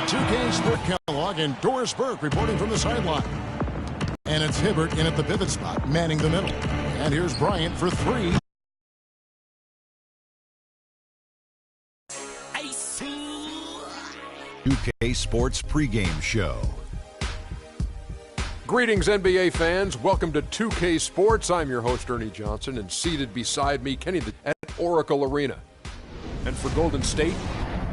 2K Sport Kellogg and Doris Burke reporting from the sideline. And it's Hibbert in at the pivot spot, manning the middle. And here's Bryant for three. 2K Sports pregame show. Greetings, NBA fans. Welcome to 2K Sports. I'm your host, Ernie Johnson, and seated beside me, Kenny at Oracle Arena. And for Golden State,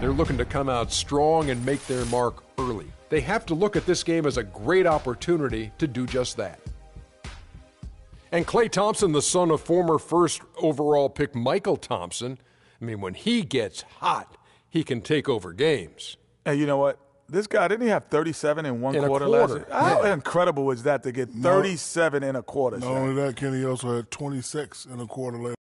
they're looking to come out strong and make their mark early. They have to look at this game as a great opportunity to do just that. And Klay Thompson, the son of former first overall pick Michael Thompson, when he gets hot, he can take over games. And you know what? This guy, didn't he have 37 in one quarter last year? How incredible is that to get 37 in a quarter? Not only that, Kenny also had 26 in a quarter last.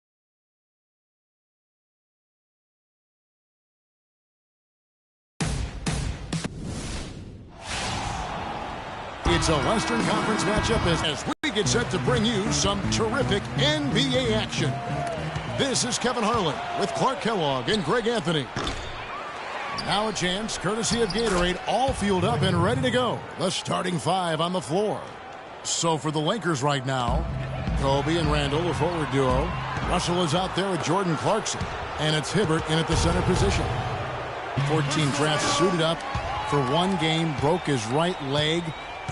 It's a Western Conference matchup as we get set to bring you some terrific NBA action. This is Kevin Harlan with Clark Kellogg and Greg Anthony. Now a chance, courtesy of Gatorade, all fueled up and ready to go. The starting five on the floor. So for the Lakers right now, Kobe and Randall, the forward duo. Russell is out there with Jordan Clarkson. And it's Hibbert in at the center position. 14 drafts suited up for one game, broke his right leg.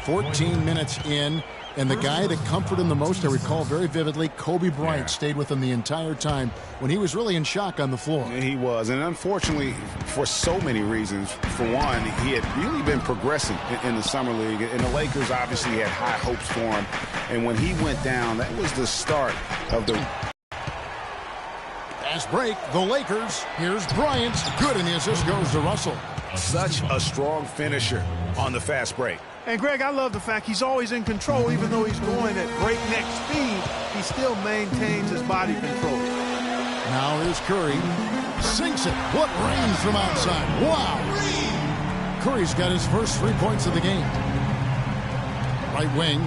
14 minutes in, and the guy that comforted him the most, I recall very vividly, Kobe Bryant stayed with him the entire time when he was really in shock on the floor. And he was, and unfortunately, for so many reasons. For one, he had really been progressing in the Summer League, and the Lakers obviously had high hopes for him. And when he went down, that was the start of the... Fast break, the Lakers. Here's Bryant. Good, and the assist goes to Russell. Such a strong finisher on the fast break. And, Greg, I love the fact he's always in control. Even though he's going at breakneck speed, he still maintains his body control. Now here's Curry. Sinks it. What range from outside. Wow. Curry's got his first 3 points of the game. Right wing.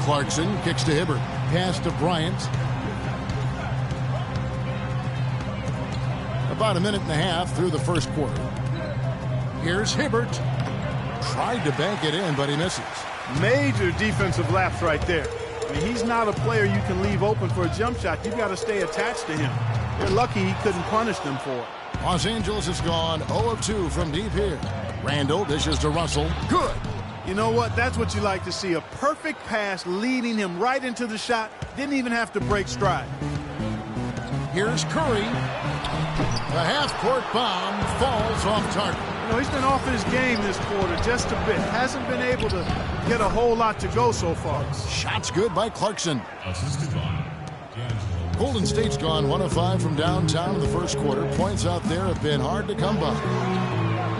Clarkson kicks to Hibbert. Pass to Bryant. About a minute and a half through the first quarter. Here's Hibbert. Tried to bank it in, but he misses. Major defensive lapse right there. He's not a player you can leave open for a jump shot. You've got to stay attached to him. They're lucky he couldn't punish them for it. Los Angeles has gone 0 of 2 from deep here. Randall dishes to Russell. Good. You know what? That's what you like to see. A perfect pass leading him right into the shot. Didn't even have to break stride. Here's Curry. The half-court bomb falls off target. He's been off his game this quarter just a bit. Hasn't been able to get a whole lot to go so far. Shots good by Clarkson. Golden State's gone 1 of 5 from downtown in the first quarter. Points out there have been hard to come by.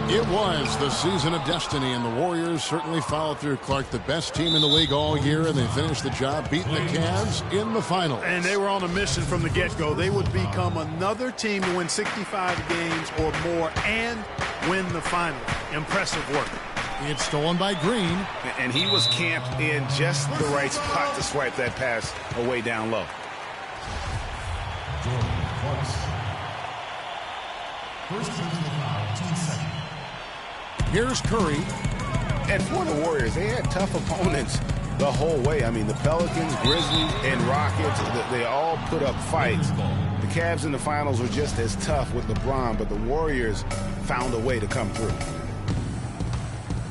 It was the season of destiny, and the Warriors certainly followed through. Clark, the best team in the league all year, and they finished the job beating the Cavs in the finals. And they were on a mission from the get-go. They would become another team to win 65 games or more and win the finals. Impressive work. It's stolen by Green. And he was camped in just the right spot to swipe that pass away down low. Here's Curry. And for the Warriors, they had tough opponents the whole way. The Pelicans, Grizzlies, and Rockets, they all put up fights. The Cavs in the finals were just as tough with LeBron, but the Warriors found a way to come through.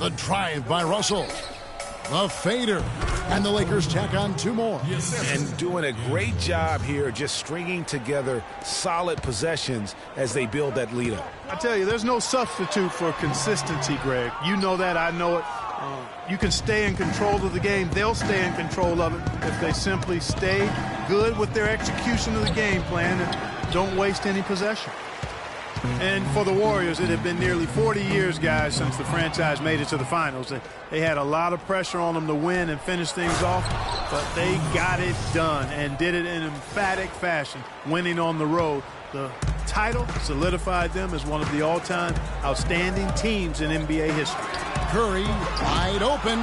The drive by Russell. The fader. And the Lakers tack on 2 more. And doing a great job here just stringing together solid possessions as they build that lead up. I tell you, there's no substitute for consistency, Greg. You know that. I know it. You can stay in control of the game. They'll stay in control of it if they simply stay good with their execution of the game plan and don't waste any possession. And for the Warriors, it had been nearly 40 years, guys, since the franchise made it to the finals. They had a lot of pressure on them to win and finish things off, but they got it done and did it in emphatic fashion, winning on the road. The title solidified them as one of the all-time outstanding teams in NBA history. Curry wide open.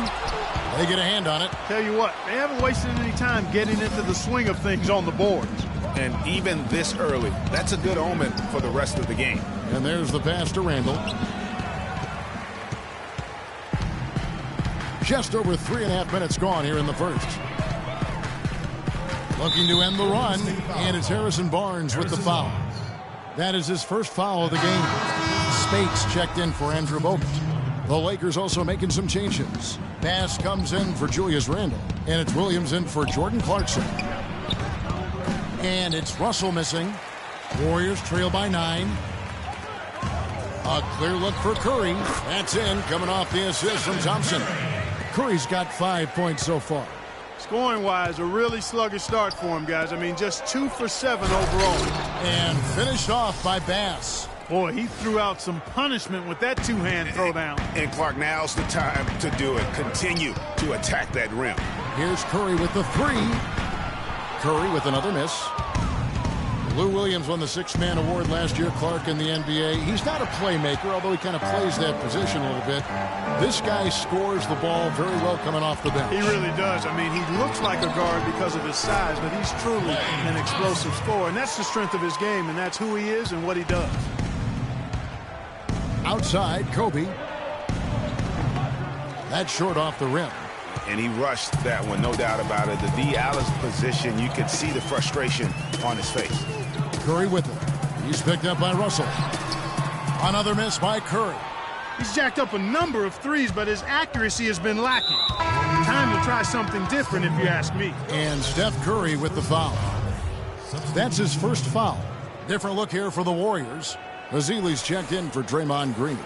They get a hand on it. Tell you what, they haven't wasted any time getting into the swing of things on the boards. And even this early, that's a good omen for the rest of the game. And there's the pass to Randall. Just over 3.5 minutes gone here in the first. Looking to end the run, and it's Harrison Barnes with the foul. That is his first foul of the game. Spates checked in for Andrew Bogut. The Lakers also making some changes. Bass comes in for Julius Randle, and it's Williams in for Jordan Clarkson. And it's Russell missing. Warriors trail by 9. A clear look for Curry. That's in, coming off the assist from Thompson. Curry's got 5 points so far. Scoring-wise, a really sluggish start for him, guys. I mean, just 2 for 7 overall. And finished off by Bass. Boy, he threw out some punishment with that two-hand throwdown. And Clark, now's the time to do it. Continue to attack that rim. Here's Curry with the 3. Curry with another miss. Lou Williams won the Sixth-Man Award last year, Clark, in the NBA. He's not a playmaker, although he kind of plays that position a little bit. This guy scores the ball very well coming off the bench. He really does. I mean, he looks like a guard because of his size, but he's truly an explosive scorer. And that's the strength of his game, and that's who he is and what he does. Outside, Kobe. That's short off the rim. And he rushed that one, no doubt about it. The D. Alice position, you could see the frustration on his face. Curry with it. He's picked up by Russell. Another miss by Curry. He's jacked up a number of threes, but his accuracy has been lacking. Time to try something different, if you ask me. And Steph Curry with the foul. That's his first foul. Different look here for the Warriors. Azili's checked in for Draymond Green.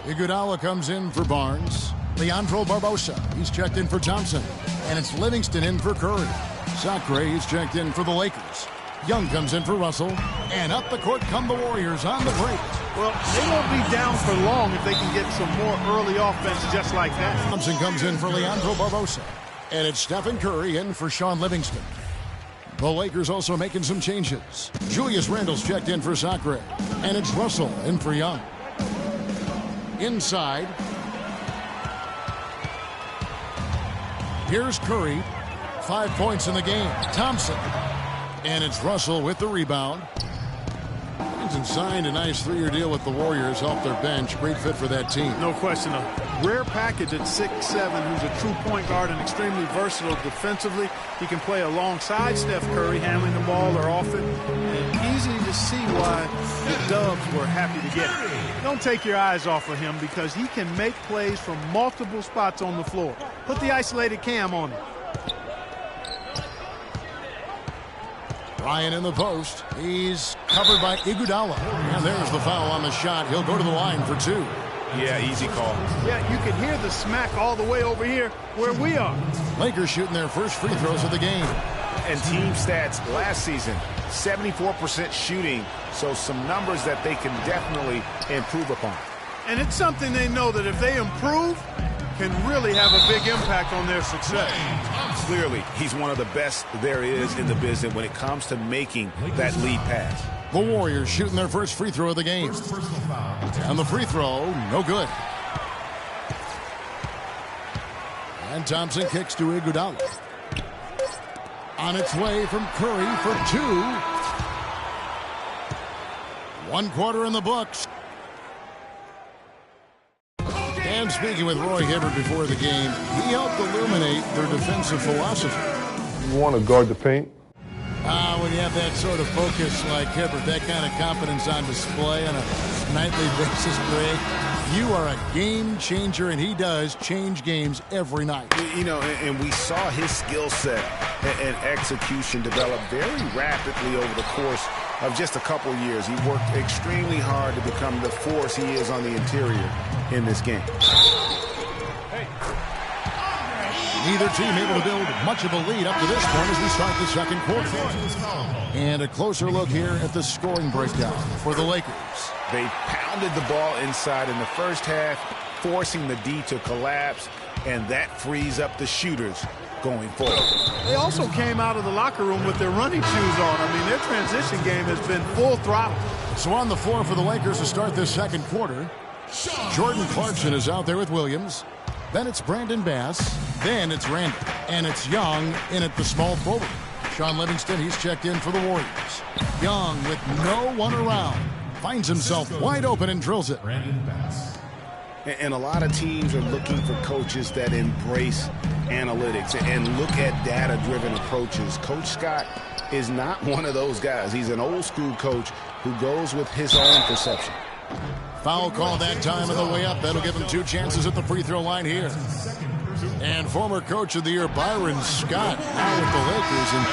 Iguodala comes in for Barnes. Leandro Barbosa, he's checked in for Thompson. And it's Livingston in for Curry. Sacre, he's checked in for the Lakers. Young comes in for Russell. And up the court come the Warriors on the break. Well, they won't be down for long if they can get some more early offense just like that. Thompson comes in for Leandro Barbosa. And it's Stephen Curry in for Sean Livingston. The Lakers also making some changes. Julius Randle's checked in for Sacre. And it's Russell in for Young. Inside. Here's Curry. 5 points in the game. Thompson. And it's Russell with the rebound. Livingston signed a nice 3-year deal with the Warriors, helped their bench. Great fit for that team. No question. A rare package at 6'7", who's a true point guard and extremely versatile defensively. He can play alongside Steph Curry, handling the ball or off it. And easy to see why the Dubs were happy to get it. Don't take your eyes off of him because he can make plays from multiple spots on the floor. Put the isolated cam on him. Ryan in the post. He's covered by Iguodala. And there's the foul on the shot. He'll go to the line for 2. Yeah, easy call. Yeah, you can hear the smack all the way over here where we are. Lakers shooting their first free throws of the game. And team stats last season, 74% shooting, so some numbers that they can definitely improve upon. And it's something they know that if they improve, can really have a big impact on their success. Clearly, he's one of the best there is in the business when it comes to making that lead pass. The Warriors shooting their first free throw of the game. And the free throw, no good. And Thompson kicks to Iguodala. On its way from Curry for 2. 1 quarter in the books. And speaking with Roy Hibbert before the game, he helped illuminate their defensive philosophy. You want to guard the paint? When you have that sort of focus like Hibbert, that kind of confidence on display on a nightly basis, Greg, you are a game changer, and he does change games every night. You know, and we saw his skill set and execution develop very rapidly over the course of just a couple years. He worked extremely hard to become the force he is on the interior in this game. Neither team able to build much of a lead up to this point as we start the second quarter. And a closer look here at the scoring breakdown for the Lakers. They pounded the ball inside in the first half, forcing the D to collapse, and that frees up the shooters going forward. They also came out of the locker room with their running shoes on. I mean, their transition game has been full throttle. So on the floor for the Lakers to start this second quarter, Jordan Clarkson is out there with Williams. Then it's Brandon Bass. Then it's Randle. And it's Young in at the small forward. Sean Livingston, he's checked in for the Warriors. Young with no one around. Finds himself wide open and drills it. And a lot of teams are looking for coaches that embrace analytics and look at data-driven approaches. Coach Scott is not one of those guys. He's an old-school coach who goes with his own perception. Foul call that time on the way up. That'll give him 2 chances at the free throw line here. And former coach of the year, Byron Scott, now with the Lakers. And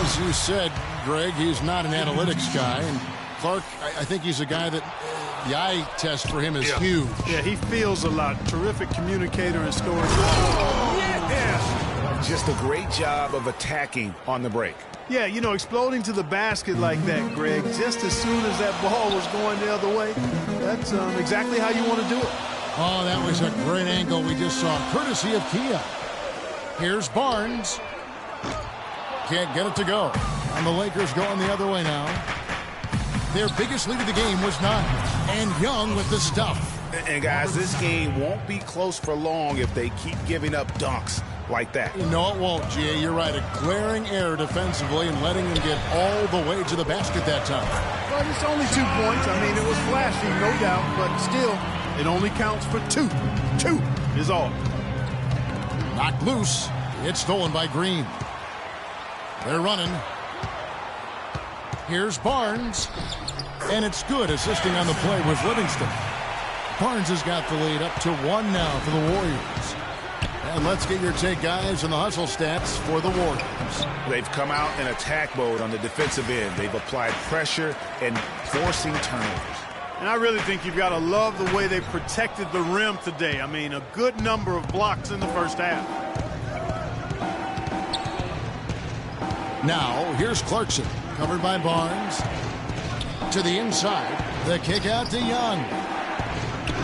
as you said, Greg, he's not an analytics guy. And Clark, I think he's a guy that the eye test for him is huge. Yeah, he feels a lot. Terrific communicator and scorer. Yes! Just a great job of attacking on the break. Yeah, you know, exploding to the basket like that, Greg, just as soon as that ball was going the other way, that's exactly how you want to do it. Oh, that was a great angle we just saw, courtesy of Kia. Here's Barnes. Can't get it to go. And the Lakers going the other way now. Their biggest lead of the game was 9. And Young with the stuff. And, guys, this game won't be close for long if they keep giving up dunks like that. No, it won't, G.A. You're right. A glaring error defensively and letting them get all the way to the basket that time. Well, it's only 2 points. I mean, it was flashy, no doubt, but still, it only counts for 2. 2 is all. Knocked loose. It's stolen by Green. They're running. Here's Barnes. And it's good. Assisting on the play was Livingston. Barnes has got the lead up to 1 now for the Warriors. And let's get your take, guys, on the hustle stats for the Warriors. They've come out in attack mode on the defensive end. They've applied pressure and forcing turnovers. And I really think you've got to love the way they protected the rim today. I mean, a good number of blocks in the first half. Now, here's Clarkson, covered by Barnes. To the inside, the kick out to Young.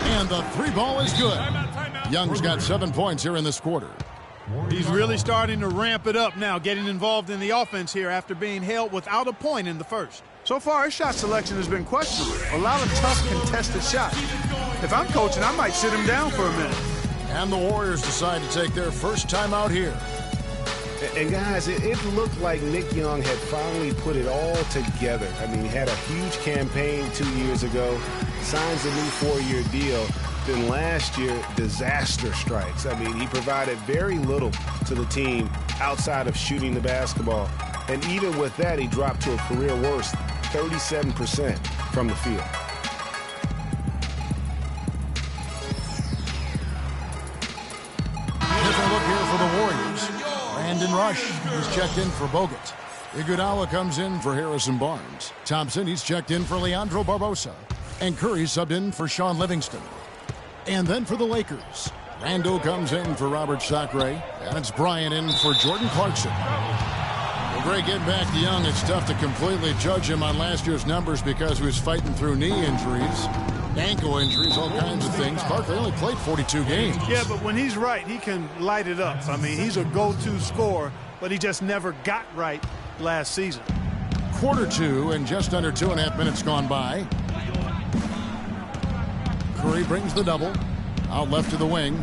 And the 3 ball is good. Young's got 7 points here in this quarter. He's really starting to ramp it up now, getting involved in the offense here after being held without a point in the first. So far, his shot selection has been questionable. A lot of tough, contested shots. If I'm coaching, I might sit him down for a minute. And the Warriors decide to take their first time out here. And, guys, it looked like Nick Young had finally put it all together. I mean, he had a huge campaign 2 years ago, signs a new 4-year deal. Then last year, disaster strikes. I mean, he provided very little to the team outside of shooting the basketball. And even with that, he dropped to a career worst, 37% from the field. Different look here for the Warriors. Brandon Rush is checked in for Bogut. Iguodala comes in for Harrison Barnes. Thompson, he's checked in for Leandro Barbosa. And Curry subbed in for Sean Livingston. And then for the Lakers, Randall comes in for Robert Sacre, and it's Bryant in for Jordan Clarkson. Well, Greg, getting back to Young, it's tough to completely judge him on last year's numbers because he was fighting through knee injuries, ankle injuries, all kinds of things. Clark only played 42 games. Yeah, but when he's right, he can light it up. I mean, he's a go-to scorer, but he just never got right last season. Quarter 2 and just under 2.5 minutes gone by. Curry brings the double. Out left to the wing.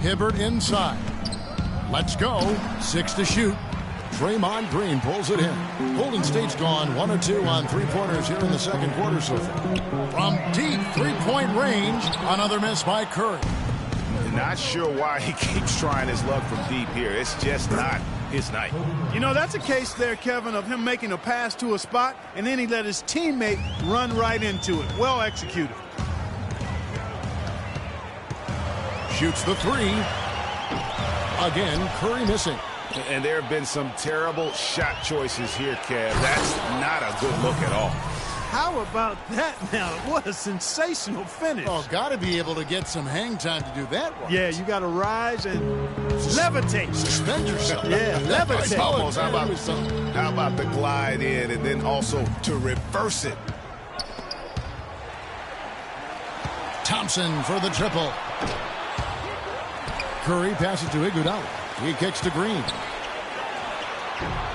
Hibbert inside. Let's go. 6 to shoot. Draymond Green pulls it in. Golden State's gone 1 or 2 on 3-pointers here in the second quarter so far. From deep 3-point range, another miss by Curry. Not sure why he keeps trying his luck from deep here. It's just not his night. You know, that's a case there, Kevin, of him making a pass to a spot, and then he let his teammate run right into it. Well executed. Shoots the 3. Again, Curry missing. And there have been some terrible shot choices here, Kev. That's not a good look at all. How about that now? What a sensational finish. Oh, got to be able to get some hang time to do that one. Yeah, you got to rise and levitate. Suspend yourself. Yeah, levitate. Almost. How about the glide in and then also to reverse it? Thompson for the triple. Curry passes to Iguodala. He kicks to Green.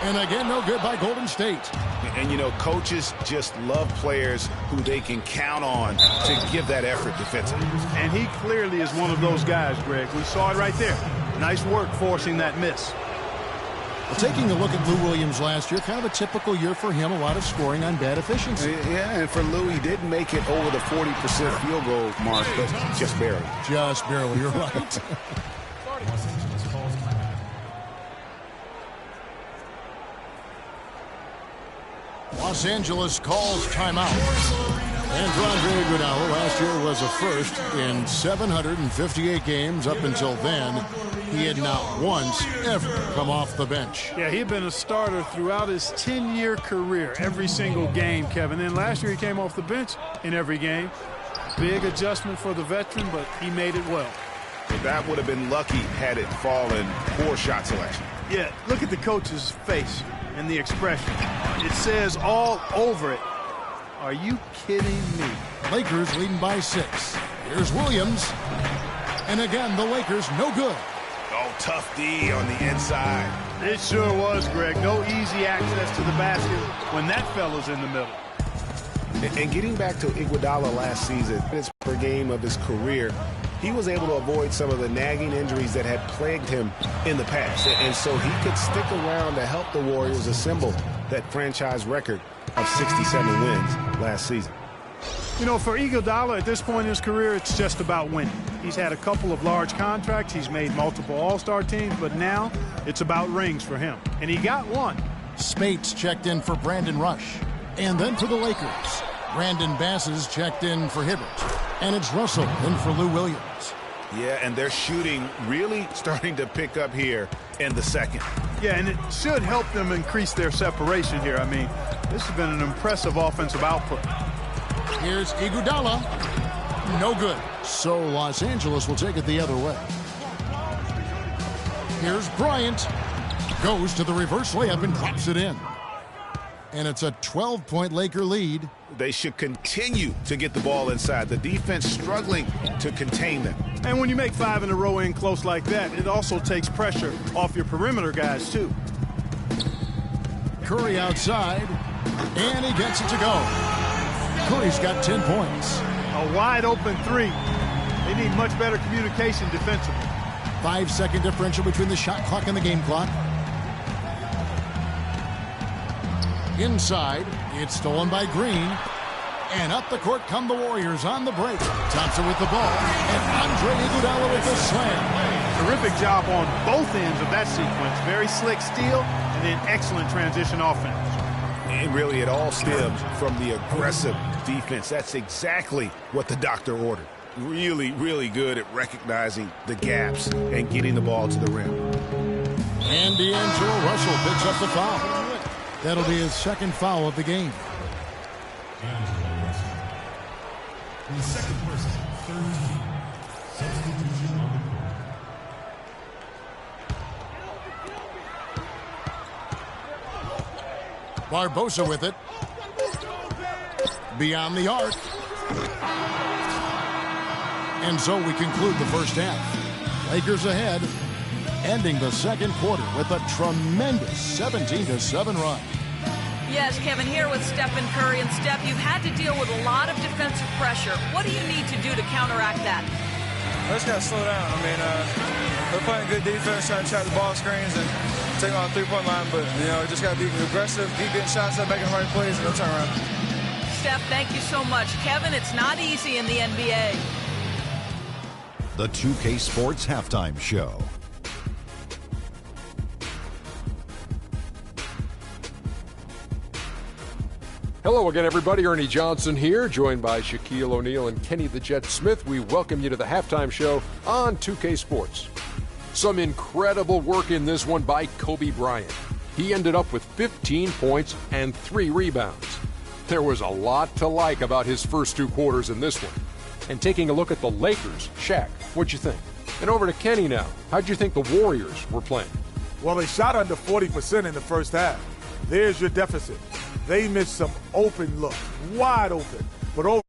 And again, no good by Golden State. And, you know, coaches just love players who they can count on to give that effort defensively. And he clearly is one of those guys, Greg. We saw it right there. Nice work forcing that miss. Well, taking a look at Lou Williams last year, kind of a typical year for him, a lot of scoring on bad efficiency. Yeah, and for Lou, he did make it over the 40% field goal mark, but just barely. Just barely, you're right. Los Angeles calls timeout. And Andre Iguodala last year was a first in 758 games. Up until then, he had not once ever come off the bench. Yeah, he had been a starter throughout his 10-year career, every single game, Kevin. Then last year he came off the bench in every game. Big adjustment for the veteran, but he made it well. That would have been lucky had it fallen. Poor shot selection. Yeah, look at the coach's face and the expression. It says all over it, "Are you kidding me?" Lakers leading by 6. Here's Williams. And again, the Lakers no good. Oh, tough D on the inside. It sure was, Greg. No easy access to the basket when that fella's in the middle. And getting back to Iguodala last season, minutes per game of his career, he was able to avoid some of the nagging injuries that had plagued him in the past. And so he could stick around to help the Warriors assemble that franchise record of 67 wins last season. You know, for Iguodala at this point in his career, it's just about winning. He's had a couple of large contracts. He's made multiple All-Star teams, but now it's about rings for him. And he got one. Spates checked in for Brandon Rush. And then for the Lakers, Brandon Bass's checked in for Hibbert. And it's Russell in for Lou Williams. Yeah, and their shooting really starting to pick up here in the second. Yeah, and it should help them increase their separation here. I mean, this has been an impressive offensive output. Here's Iguodala. No good. So Los Angeles will take it the other way. Here's Bryant. Goes to the reverse layup and drops it in. And it's a 12-point Laker lead. They should continue to get the ball inside. The defense struggling to contain them. And when you make 5 in a row in close like that, it also takes pressure off your perimeter guys, too. Curry outside, and he gets it to go. Curry's got 10 points. A wide-open 3. They need much better communication defensively. 5-second differential between the shot clock and the game clock. Inside, it's stolen by Green. And up the court come the Warriors on the break. Thompson with the ball, and Andre Iguodala with the slam. Terrific job on both ends of that sequence. Very slick steal, and then excellent transition offense. And really, it all stems from the aggressive defense. That's exactly what the doctor ordered. Really, really good at recognizing the gaps and getting the ball to the rim. And D'Angelo Russell picks up the foul. That'll be his second foul of the game. The second person, 13. Substitution on the court. Barbosa with it. Beyond the arc. And so we conclude the first half. Lakers ahead, ending the second quarter with a tremendous 17-7 run. Yes, Kevin, here with Stephen Curry. And Steph, you've had to deal with a lot of defensive pressure. What do you need to do to counteract that? I just got to slow down. I mean, they're playing good defense, trying to trap the ball screens and take them on the three-point line. But, you know, just got to be aggressive, keep getting shots up, making the right plays, and they'll turn around. Steph, thank you so much. Kevin, it's not easy in the NBA. The 2K Sports Halftime Show. Hello again, everybody. Ernie Johnson here, joined by Shaquille O'Neal and Kenny the Jet Smith. We welcome you to the halftime show on 2K Sports. Some incredible work in this one by Kobe Bryant. He ended up with 15 points and 3 rebounds. There was a lot to like about his first 2 quarters in this one. And taking a look at the Lakers, Shaq, what'd you think? And over to Kenny now. How'd you think the Warriors were playing? Well, they shot under 40% in the first half. There's your deficit. They missed some open looks, wide open. But over